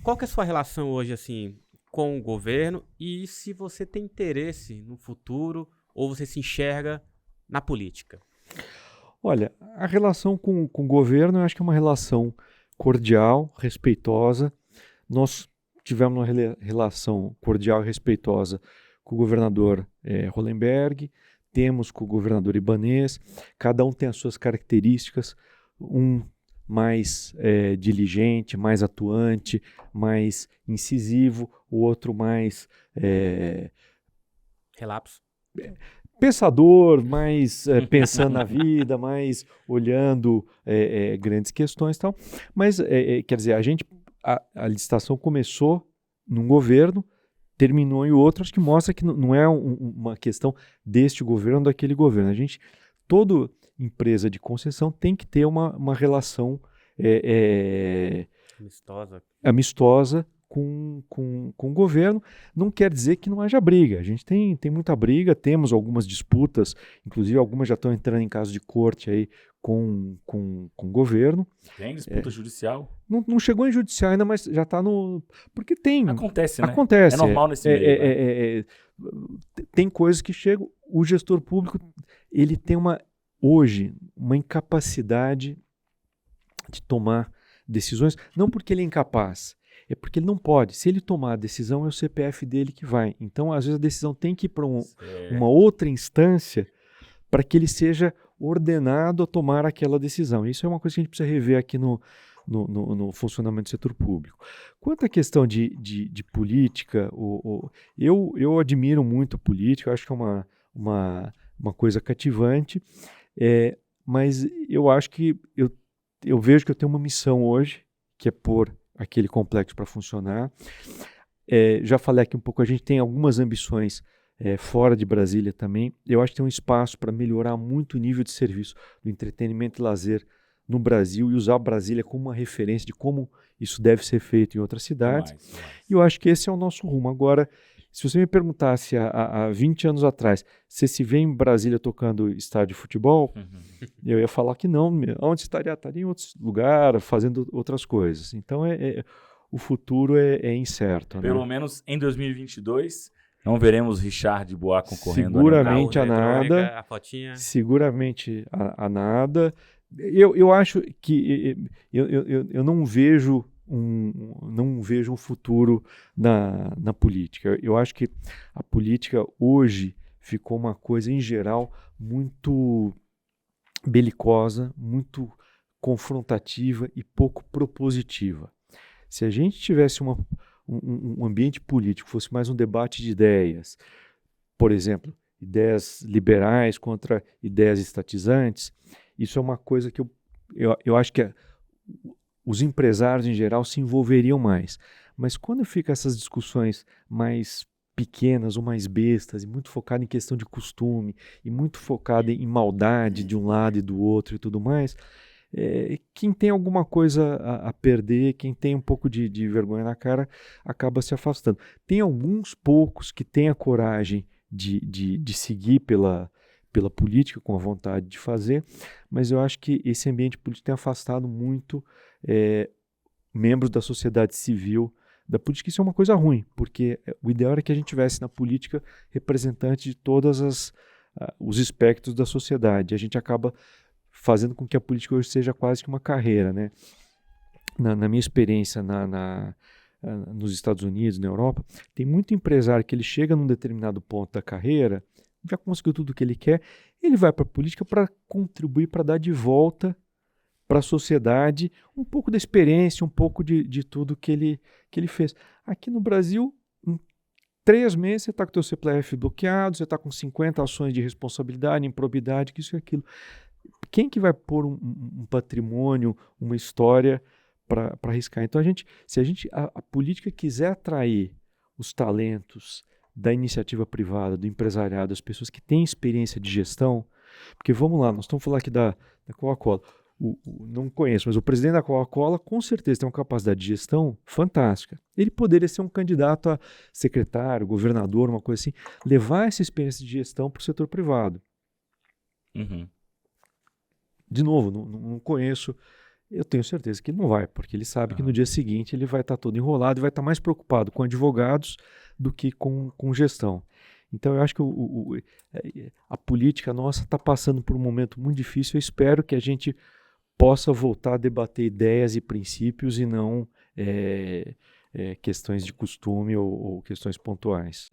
qual que é a sua relação hoje, assim, com o governo e se você tem interesse no futuro ou você se enxerga na política? Olha, a relação com o governo eu acho que é uma relação cordial, respeitosa. Nós tivemos uma relação cordial e respeitosa com o governador Hollenberg, temos com o governador Ibanez, cada um tem as suas características, um mais diligente, mais atuante, mais incisivo, o outro mais Relapso. pensador, mais pensando na vida, mais olhando grandes questões e tal. Mas, quer dizer, a licitação começou num governo, terminou em outro, acho que mostra que não é uma questão deste governo ou daquele governo. Toda empresa de concessão tem que ter uma relação amistosa com o governo. Não quer dizer que não haja briga. A gente tem muita briga, temos algumas disputas, inclusive algumas já estão entrando em caso de corte aí com o governo. Tem disputa judicial? Não chegou em judicial ainda, mas já está no... Porque tem... Acontece, né? Acontece. É normal nesse meio. Tem coisas que chegam... O gestor público, ele tem hoje uma incapacidade de tomar decisões, não porque ele é incapaz, é porque ele não pode. Se ele tomar a decisão, é o CPF dele que vai. Então, às vezes, a decisão tem que ir para uma outra instância para que ele seja ordenado a tomar aquela decisão. Isso é uma coisa que a gente precisa rever aqui no funcionamento do setor público. Quanto à questão de política, eu admiro muito a política, eu acho que é uma coisa cativante, mas eu acho que eu vejo que eu tenho uma missão hoje, que é pôr aquele complexo para funcionar. Já falei aqui um pouco, a gente tem algumas ambições fora de Brasília também. Eu acho que tem um espaço para melhorar muito o nível de serviço do entretenimento e lazer no Brasil e usar Brasília como uma referência de como isso deve ser feito em outras cidades. E eu acho que esse é o nosso rumo. Agora, se você me perguntasse há 20 anos atrás, se vê em Brasília tocando estádio de futebol, eu ia falar que não. Onde estaria? Estaria em outro lugar, fazendo outras coisas. Então, o futuro é incerto. Pelo menos em 2022, não veremos Richard Bois concorrendo. Seguramente a nada. A fotinha. Seguramente a nada. Eu acho que eu não vejo um futuro na política. Eu acho que a política hoje ficou uma coisa, em geral, muito belicosa, muito confrontativa e pouco propositiva. Se a gente tivesse um ambiente político, fosse mais um debate de ideias, por exemplo, ideias liberais contra ideias estatizantes, isso é uma coisa que eu acho que os empresários em geral se envolveriam mais. Mas quando fica essas discussões mais pequenas ou mais bestas e muito focada em questão de costume e muito focada em maldade de um lado e do outro e tudo mais, quem tem alguma coisa a perder, quem tem um pouco de vergonha na cara, acaba se afastando. Tem alguns poucos que têm a coragem de seguir pela política com a vontade de fazer, mas eu acho que esse ambiente político tem afastado muito membros da sociedade civil da política. Isso é uma coisa ruim, porque o ideal era que a gente tivesse na política representantes de todos os espectros da sociedade. A gente acaba fazendo com que a política hoje seja quase que uma carreira, né? Na minha experiência nos Estados Unidos, na Europa, tem muito empresário que ele chega num determinado ponto da carreira, já conseguiu tudo o que ele quer, ele vai para a política para contribuir, para dar de volta para a sociedade um pouco da experiência, um pouco de tudo que ele fez. Aqui no Brasil, em 3 meses, você está com o teu CPF bloqueado, você está com 50 ações de responsabilidade, improbidade, que isso e aquilo. Quem que vai pôr um patrimônio, uma história para arriscar? Então, se a política quiser atrair os talentos da iniciativa privada, do empresariado, das pessoas que têm experiência de gestão, porque vamos lá, nós estamos falando aqui da Coca-Cola. Não conheço, mas o presidente da Coca-Cola com certeza tem uma capacidade de gestão fantástica. Ele poderia ser um candidato a secretário, governador, uma coisa assim, levar essa experiência de gestão para o setor privado. Uhum. De novo, não conheço Eu tenho certeza que ele não vai, porque ele sabe que no dia seguinte ele vai estar todo enrolado e vai estar mais preocupado com advogados do que com gestão. Então eu acho que a política nossa está passando por um momento muito difícil. Eu espero que a gente possa voltar a debater ideias e princípios e não questões de costume ou questões pontuais.